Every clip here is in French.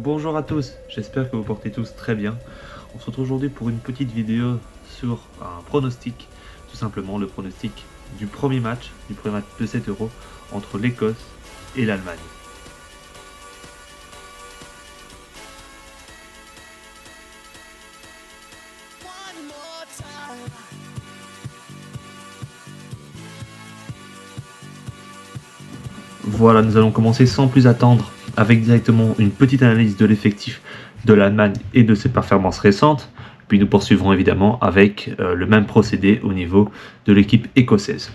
Bonjour à tous, j'espère que vous portez tous très bien. On se retrouve aujourd'hui pour une petite vidéo sur un pronostic, tout simplement le pronostic du premier match de 7 euros entre l'Écosse et l'Allemagne. Voilà, nous allons commencer sans plus attendre avec directement une petite analyse de l'effectif de l'Allemagne et de ses performances récentes. Puis nous poursuivrons évidemment avec le même procédé au niveau de l'équipe écossaise.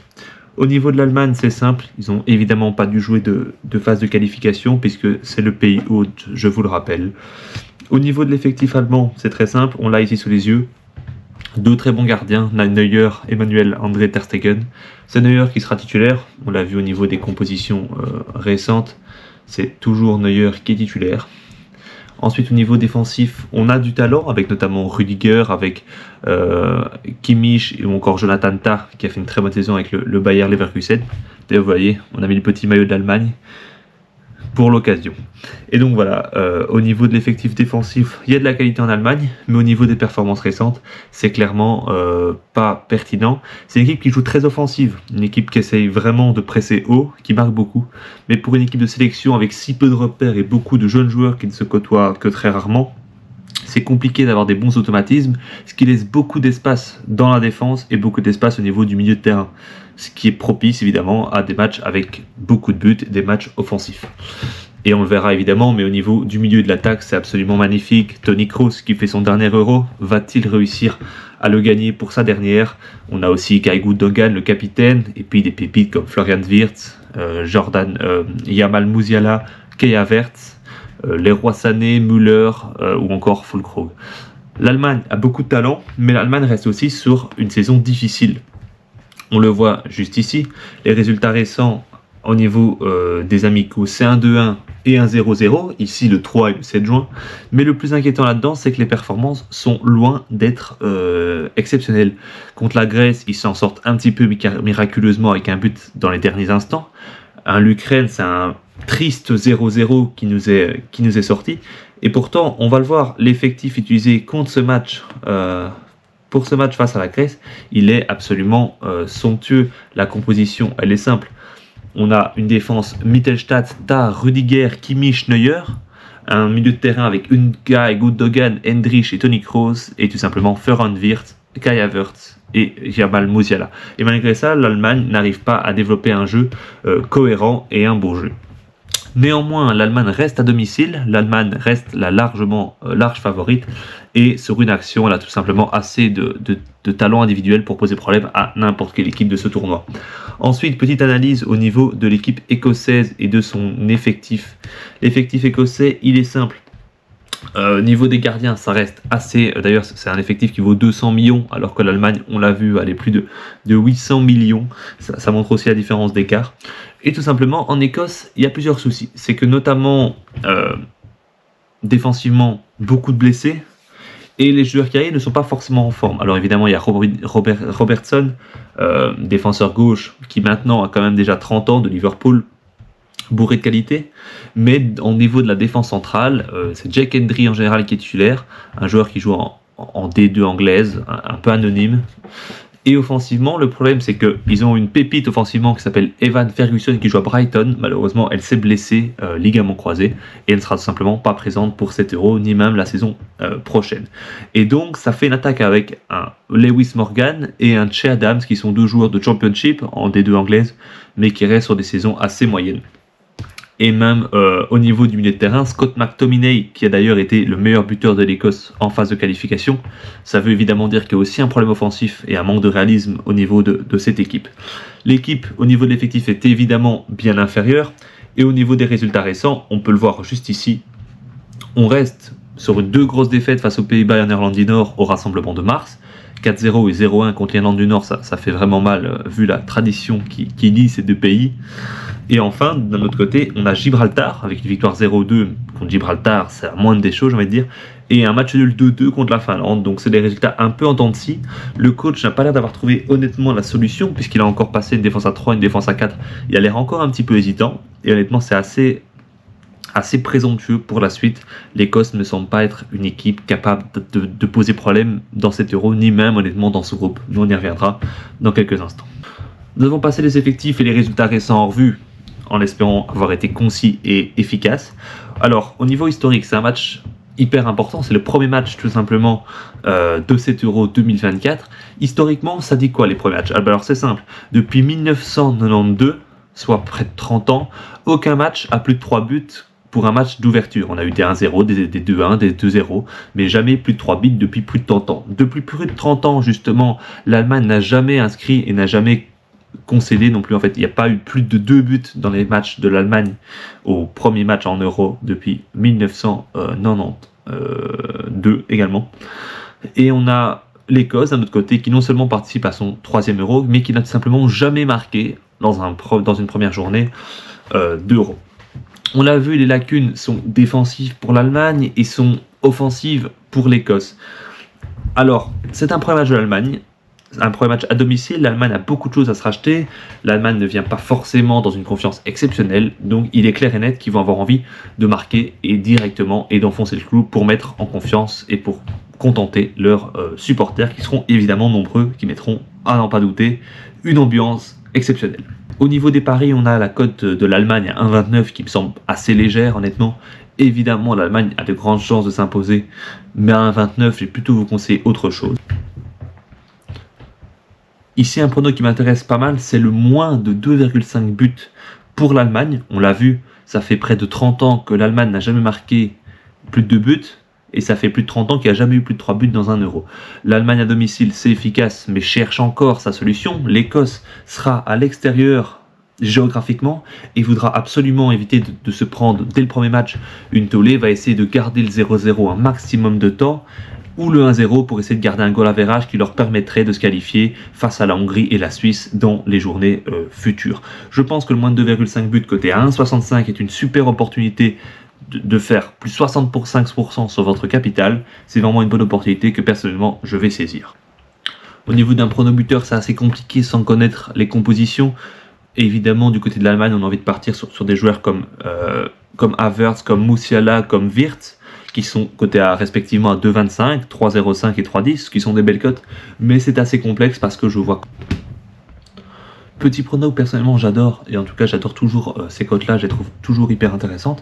Au niveau de l'Allemagne, c'est simple, ils n'ont évidemment pas dû jouer de phase de qualification puisque c'est le pays hôte, je vous le rappelle. Au niveau de l'effectif allemand, c'est très simple, on l'a ici sous les yeux. Deux très bons gardiens, Neuer, Emmanuel André ter Stegen. C'est Neuer qui sera titulaire, on l'a vu au niveau des compositions récentes, c'est toujours Neuer qui est titulaire. Ensuite, au niveau défensif, on a du talent, avec notamment Rudiger, avec Kimmich ou encore Jonathan Tah, qui a fait une très bonne saison avec le Bayer Leverkusen. D'ailleurs, vous voyez, on a mis le petit maillot de l'Allemagne pour l'occasion. Et donc voilà, au niveau de l'effectif défensif, il y a de la qualité en Allemagne, mais au niveau des performances récentes, c'est clairement pas pertinent. C'est une équipe qui joue très offensive, une équipe qui essaye vraiment de presser haut, qui marque beaucoup, mais pour une équipe de sélection avec si peu de repères et beaucoup de jeunes joueurs qui ne se côtoient que très rarement, c'est compliqué d'avoir des bons automatismes, ce qui laisse beaucoup d'espace dans la défense et beaucoup d'espace au niveau du milieu de terrain, ce qui est propice évidemment à des matchs avec beaucoup de buts, des matchs offensifs. Et on le verra évidemment, mais au niveau du milieu de l'attaque, c'est absolument magnifique. Toni Kroos qui fait son dernier Euro, va-t-il réussir à le gagner pour sa dernière? On a aussi Kai Gundogan, le capitaine, et puis des pépites comme Florian Wirtz, Jamal Musiala, Kai Havertz, Leroy Sané, Müller ou encore Füllkrug. L'Allemagne a beaucoup de talent, mais l'Allemagne reste aussi sur une saison difficile. On le voit juste ici, les résultats récents au niveau des amicaux, c'est un 2-1 et un 0-0, ici le 3 et le 7 juin. Mais le plus inquiétant là-dedans, c'est que les performances sont loin d'être exceptionnelles. Contre la Grèce, ils s'en sortent un petit peu miraculeusement avec un but dans les derniers instants. L'Ukraine, c'est un triste 0-0 qui nous est sorti. Et pourtant, on va le voir, l'effectif utilisé contre ce match, pour ce match face à la Grèce, il est absolument somptueux. La composition, elle est simple. On a une défense Mittelstadt, Tah, Rudiger, Kimmich, Neuer. Un milieu de terrain avec Unga, Gundogan, Hendrich et Toni Kroos. Et tout simplement Florian Wirtz, Kai Havertz et Jamal Musiala. Et malgré ça, l'Allemagne n'arrive pas à développer un jeu cohérent et un beau jeu. Néanmoins, l'Allemagne reste à domicile, l'Allemagne reste la large favorite, et sur une action, elle a tout simplement assez de talent individuel pour poser problème à n'importe quelle équipe de ce tournoi. Ensuite, petite analyse au niveau de l'équipe écossaise et de son effectif. L'effectif écossais, il est simple. Niveau des gardiens, ça reste assez. D'ailleurs, c'est un effectif qui vaut 200 millions, alors que l'Allemagne, on l'a vu, elle est plus de 800 millions. Ça montre aussi la différence d'écart. Et tout simplement, en Écosse, il y a plusieurs soucis. C'est que notamment, défensivement, beaucoup de blessés. Et les joueurs qui arrivent ne sont pas forcément en forme. Alors évidemment, il y a Robertson, défenseur gauche, qui maintenant a quand même déjà 30 ans, de Liverpool, bourré de qualité, mais au niveau de la défense centrale, c'est Jack Hendry en général qui est titulaire, un joueur qui joue en D2 anglaise, un peu anonyme. Et offensivement, le problème c'est qu'ils ont une pépite offensivement qui s'appelle Evan Ferguson qui joue à Brighton. Malheureusement, elle s'est blessée, ligament croisé, et elle ne sera tout simplement pas présente pour 7 euros, ni même la saison prochaine. Et donc, ça fait une attaque avec un Lewis Morgan et un Che Adams qui sont deux joueurs de Championship en D2 anglaise, mais qui restent sur des saisons assez moyennes. Et même au niveau du milieu de terrain, Scott McTominay, qui a d'ailleurs été le meilleur buteur de l'Écosse en phase de qualification, ça veut évidemment dire qu'il y a aussi un problème offensif et un manque de réalisme au niveau de cette équipe. L'équipe, au niveau de l'effectif, est évidemment bien inférieure, et au niveau des résultats récents, on peut le voir juste ici, on reste sur deux grosses défaites face aux Pays-Bas et en Irlande du Nord au rassemblement de mars, 4-0 et 0-1 contre l'Irlande du Nord, ça fait vraiment mal vu la tradition qui lie ces deux pays. Et enfin, d'un autre côté, on a Gibraltar avec une victoire 0-2 contre Gibraltar, c'est la moindre des choses, j'ai envie de dire, et un match nul 2-2 contre la Finlande, donc c'est des résultats un peu en dents de scie. Le coach n'a pas l'air d'avoir trouvé honnêtement la solution, puisqu'il a encore passé une défense à 3, une défense à 4, il a l'air encore un petit peu hésitant, et honnêtement c'est assez assez présomptueux pour la suite. L'Écosse ne semble pas être une équipe capable de poser problème dans cet Euro, ni même honnêtement dans ce groupe. Nous on y reviendra dans quelques instants. Nous avons passé les effectifs et les résultats récents en revue, en espérant avoir été concis et efficace. Alors, au niveau historique, c'est un match hyper important, c'est le premier match tout simplement de cet Euro 2024. Historiquement, ça dit quoi les premiers matchs? Alors c'est simple, depuis 1992, soit près de 30 ans, aucun match a plus de 3 buts pour un match d'ouverture. On a eu des 1-0, des 2-1, des 2-0, mais jamais plus de 3 buts depuis plus de 30 ans. Depuis plus de 30 ans, justement, l'Allemagne n'a jamais inscrit et n'a jamais concédé non plus. En fait, il n'y a pas eu plus de 2 buts dans les matchs de l'Allemagne au premier match en Euro depuis 1992 également. Et on a l'Écosse d'un autre côté qui non seulement participe à son 3e Euro, mais qui n'a tout simplement jamais marqué dans une première journée d'Euro. On l'a vu, les lacunes sont défensives pour l'Allemagne et sont offensives pour l'Écosse. Alors, c'est un premier match de l'Allemagne. Un premier match à domicile, l'Allemagne a beaucoup de choses à se racheter, l'Allemagne ne vient pas forcément dans une confiance exceptionnelle, donc il est clair et net qu'ils vont avoir envie de marquer et directement et d'enfoncer le clou pour mettre en confiance et pour contenter leurs supporters qui seront évidemment nombreux, qui mettront, à n'en pas douter, une ambiance exceptionnelle. Au niveau des paris, on a la cote de l'Allemagne à 1,29 qui me semble assez légère honnêtement. Évidemment, l'Allemagne a de grandes chances de s'imposer, mais à 1,29, je vais plutôt vous conseiller autre chose. Ici, un prono qui m'intéresse pas mal, c'est le moins de 2,5 buts pour l'Allemagne. On l'a vu, ça fait près de 30 ans que l'Allemagne n'a jamais marqué plus de 2 buts, et ça fait plus de 30 ans qu'il n'y a jamais eu plus de 3 buts dans un Euro. L'Allemagne à domicile, c'est efficace, mais cherche encore sa solution. L'Écosse sera à l'extérieur géographiquement et voudra absolument éviter de se prendre dès le premier match une tollée, va essayer de garder le 0-0 un maximum de temps, ou le 1-0 pour essayer de garder un goal average qui leur permettrait de se qualifier face à la Hongrie et la Suisse dans les journées futures. Je pense que le moins de 2,5 buts côté à 1,65 est une super opportunité de faire plus 65% sur votre capital. C'est vraiment une bonne opportunité que personnellement je vais saisir. Au niveau d'un prono-buteur, c'est assez compliqué sans connaître les compositions. Et évidemment, du côté de l'Allemagne, on a envie de partir sur des joueurs comme Havertz, comme Musiala, comme Wirtz, qui sont cotés à respectivement à 2,25, 3,05 et 3,10, qui sont des belles cotes, mais c'est assez complexe parce que je vois. Petit prono, personnellement j'adore, et en tout cas j'adore toujours ces cotes-là, je les trouve toujours hyper intéressantes.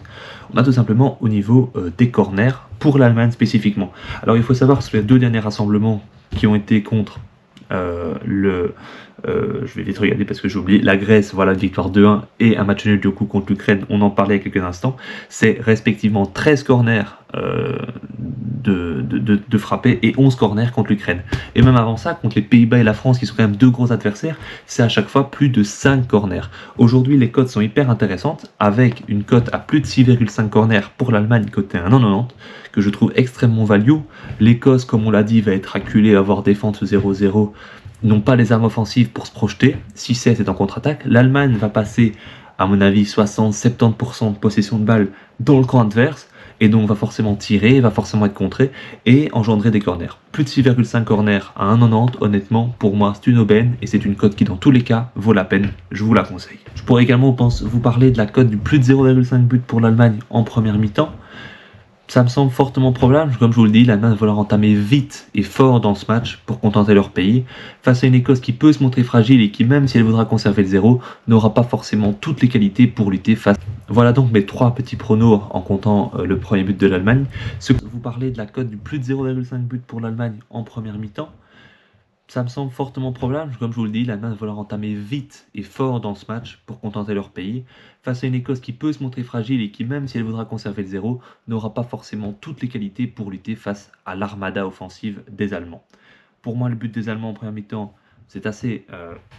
On a tout simplement au niveau des corners, pour l'Allemagne spécifiquement. Alors il faut savoir que sur les 2 derniers rassemblements qui ont été contre je vais vite regarder parce que j'ai oublié, la Grèce, voilà, victoire 2-1 et un match nul du coup contre l'Ukraine, on en parlait il y a quelques instants, c'est respectivement 13 corners de frapper et 11 corners contre l'Ukraine. Et même avant ça, contre les Pays-Bas et la France, qui sont quand même 2 gros adversaires, c'est à chaque fois plus de 5 corners. Aujourd'hui, les cotes sont hyper intéressantes, avec une cote à plus de 6,5 corners pour l'Allemagne, côté à 1,90, que je trouve extrêmement value. L'Écosse, comme on l'a dit, va être acculée à avoir défendre ce 0-0, n'ont pas les armes offensives pour se projeter. 6-7 est en contre-attaque. L'Allemagne va passer, à mon avis, 60-70% de possession de balle dans le camp adverse, et donc va forcément tirer, va forcément être contré, et engendrer des corners. Plus de 6,5 corners à 1,90, honnêtement, pour moi, c'est une aubaine, et c'est une cote qui, dans tous les cas, vaut la peine. Je vous la conseille. Je pourrais également vous parler de la cote du plus de 0,5 but pour l'Allemagne en première mi-temps. Ça me semble fortement probable, comme je vous le dis, l'Allemagne va vouloir entamer vite et fort dans ce match pour contenter leur pays, face à une Écosse qui peut se montrer fragile et qui, même si elle voudra conserver le 0, n'aura pas forcément toutes les qualités pour lutter face. Voilà donc mes 3 petits pronos en comptant le premier but de l'Allemagne. Vous parlez de la cote du plus de 0,5 but pour l'Allemagne en première mi-temps. Ça me semble fortement probable, comme je vous le dis, l'Allemagne va vouloir entamer vite et fort dans ce match pour contenter leur pays, face à une Écosse qui peut se montrer fragile et qui, même si elle voudra conserver le 0, n'aura pas forcément toutes les qualités pour lutter face à l'armada offensive des Allemands. Pour moi, le but des Allemands en première mi-temps, c'est assez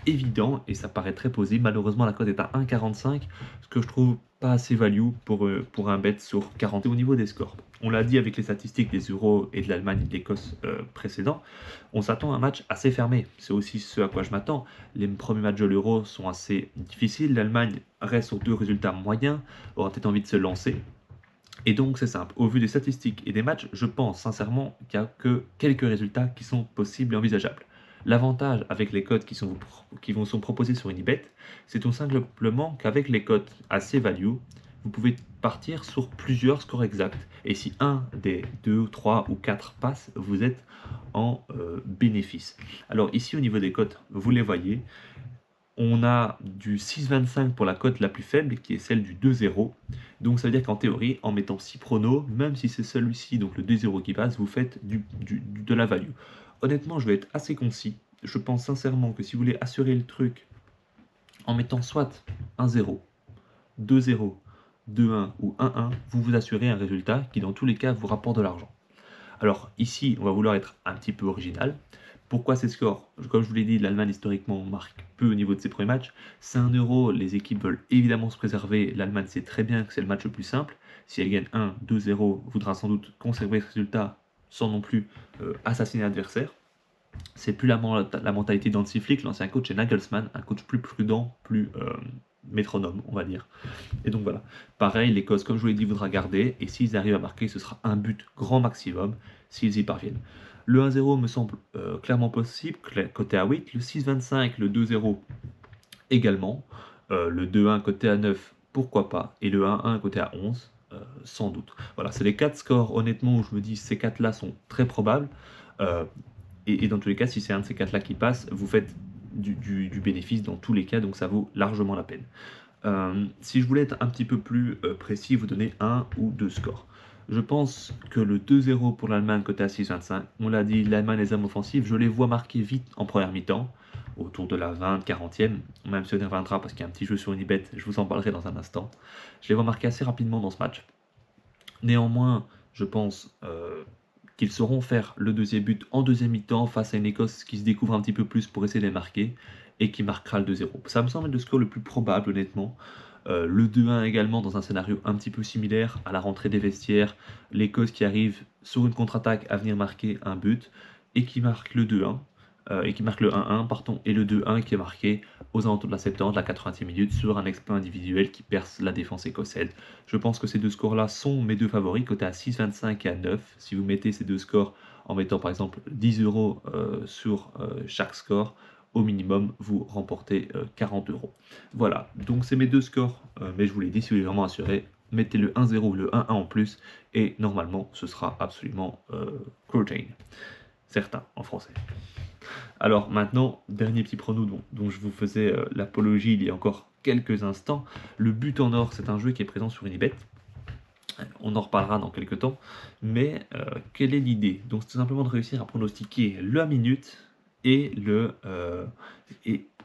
évident et ça paraît très posé. Malheureusement, la cote est à 1,45, ce que je trouve pas assez value pour un bet sur 40. Au niveau des scores, on l'a dit avec les statistiques des Euros et de l'Allemagne et de l'Écosse précédents, on s'attend à un match assez fermé. C'est aussi ce à quoi je m'attends. Les premiers matchs de l'Euro sont assez difficiles. L'Allemagne reste sur 2 résultats moyens, aura peut-être envie de se lancer. Et donc c'est simple, au vu des statistiques et des matchs, je pense sincèrement qu'il n'y a que quelques résultats qui sont possibles et envisageables. L'avantage avec les cotes qui sont proposées sur Unibet, c'est tout simplement qu'avec les cotes assez value, vous pouvez partir sur plusieurs scores exacts. Et si un des 2, 3 ou 4 passe, vous êtes en bénéfice. Alors ici, au niveau des cotes, vous les voyez. On a du 6,25 pour la cote la plus faible, qui est celle du 2-0. Donc ça veut dire qu'en théorie, en mettant 6 pronos, même si c'est celui-ci, donc le 2-0 qui passe, vous faites de la value. Honnêtement, je vais être assez concis. Je pense sincèrement que si vous voulez assurer le truc en mettant soit 1-0, 2-0, 2-1 ou 1-1, vous vous assurez un résultat qui dans tous les cas vous rapporte de l'argent. Alors ici, on va vouloir être un petit peu original. Pourquoi ces scores? Comme je vous l'ai dit, l'Allemagne historiquement marque peu au niveau de ses premiers matchs. C'est 1 €, les équipes veulent évidemment se préserver. L'Allemagne sait très bien que c'est le match le plus simple. Si elle gagne 1, 2-0, voudra sans doute conserver ce résultat sans non plus assassiner l'adversaire. C'est plus la mentalité d'Hansi Flick, l'ancien coach, et Nagelsmann, un coach plus prudent, plus métronome, on va dire. Et donc voilà. Pareil, l'Écosse, comme je vous l'ai dit, voudra garder. Et s'ils arrivent à marquer, ce sera un but grand maximum, s'ils y parviennent. Le 1-0 me semble clairement possible, côté à 8. Le 6-25, le 2-0 également. Le 2-1 côté à 9, pourquoi pas. Et le 1-1 côté à 11, sans doute. Voilà, c'est les 4 scores, honnêtement, où je me dis ces 4-là sont très probables. Et dans tous les cas, si c'est un de ces 4-là qui passe, vous faites du bénéfice dans tous les cas, donc ça vaut largement la peine. Si je voulais être un petit peu plus précis, vous donner 1 ou 2 scores. Je pense que le 2-0 pour l'Allemagne côté à 6,25, on l'a dit, l'Allemagne, les armes offensives, je les vois marquer vite en première mi-temps, autour de la 20, 40e, même si on y reviendra parce qu'il y a un petit jeu sur Unibet, je vous en parlerai dans un instant. Je les vois marquer assez rapidement dans ce match. Néanmoins, je pense qu'ils sauront faire le deuxième but en deuxième mi-temps face à une Écosse qui se découvre un petit peu plus pour essayer de les marquer et qui marquera le 2-0. Ça me semble être le score le plus probable, honnêtement. Le 2-1 également dans un scénario un petit peu similaire à la rentrée des vestiaires. L'Écosse qui arrive sur une contre-attaque à venir marquer un but et qui marque le 2-1. Et qui marque le 1-1, pardon, et le 2-1 qui est marqué aux alentours de la 70, la 80e minute, sur un exploit individuel qui perce la défense écossaise. Je pense que ces deux scores-là sont mes deux favoris, côté à 6,25 et à 9. Si vous mettez ces deux scores en mettant par exemple 10 € sur chaque score, au minimum, vous remportez 40 €. Voilà, donc c'est mes deux scores, mais je vous l'ai dit, si vous voulez vraiment assurer, mettez le 1-0 ou le 1-1 en plus, et normalement, ce sera absolument certain. Certain, en français. Alors maintenant, dernier petit prono dont je vous faisais l'apologie il y a encore quelques instants. Le but en or, c'est un jeu qui est présent sur Unibet. On en reparlera dans quelques temps. Mais quelle est l'idée? Donc c'est tout simplement de réussir à pronostiquer la minute et le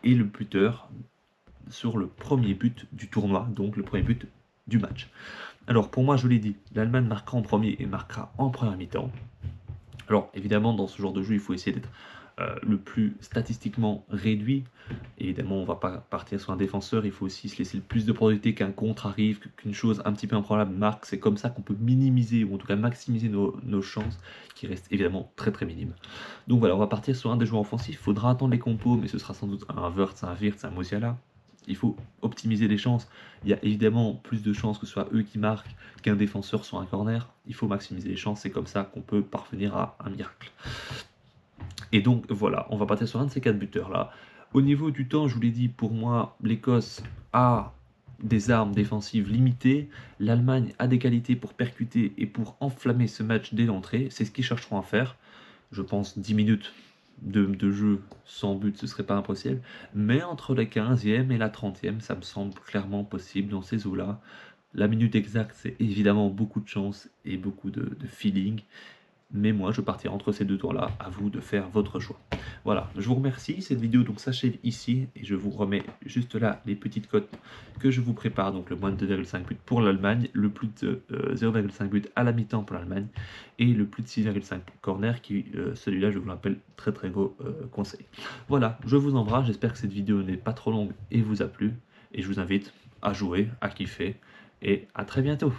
buteur sur le premier but du tournoi, donc le premier but du match. Alors pour moi, je l'ai dit, l'Allemagne marquera en premier et marquera en première mi-temps. Alors évidemment, dans ce genre de jeu, il faut essayer d'être le plus statistiquement réduit. Évidemment, on ne va pas partir sur un défenseur, il faut aussi se laisser le plus de probabilité qu'un contre arrive, qu'une chose un petit peu improbable marque. C'est comme ça qu'on peut minimiser, ou en tout cas maximiser nos chances, qui restent évidemment très très minimes. Donc voilà, on va partir sur un des joueurs offensifs. Il faudra attendre les compos, mais ce sera sans doute un Wirtz, un Wirtz, un Musiala. Il faut optimiser les chances. Il y a évidemment plus de chances que ce soit eux qui marquent qu'un défenseur sur un corner. Il faut maximiser les chances, c'est comme ça qu'on peut parvenir à un miracle. Et donc voilà, on va partir sur un de ces 4 buteurs là. Au niveau du temps, je vous l'ai dit, pour moi, l'Écosse a des armes défensives limitées. L'Allemagne a des qualités pour percuter et pour enflammer ce match dès l'entrée. C'est ce qu'ils chercheront à faire. Je pense 10 minutes de jeu sans but, ce serait pas impossible. Mais entre la 15e et la 30e, ça me semble clairement possible dans ces eaux-là. La minute exacte, c'est évidemment beaucoup de chance et beaucoup de feeling. Mais moi, je partirai entre ces deux tours-là. À vous de faire votre choix. Voilà, je vous remercie. Cette vidéo donc s'achève ici et je vous remets juste là les petites cotes que je vous prépare. Donc le moins de 2,5 buts pour l'Allemagne, le plus de 0,5 buts à la mi-temps pour l'Allemagne et le plus de 6,5 corner qui, celui-là, je vous l'appelle très très gros conseil. Voilà, je vous embrasse. J'espère que cette vidéo n'est pas trop longue et vous a plu. Et je vous invite à jouer, à kiffer et à très bientôt.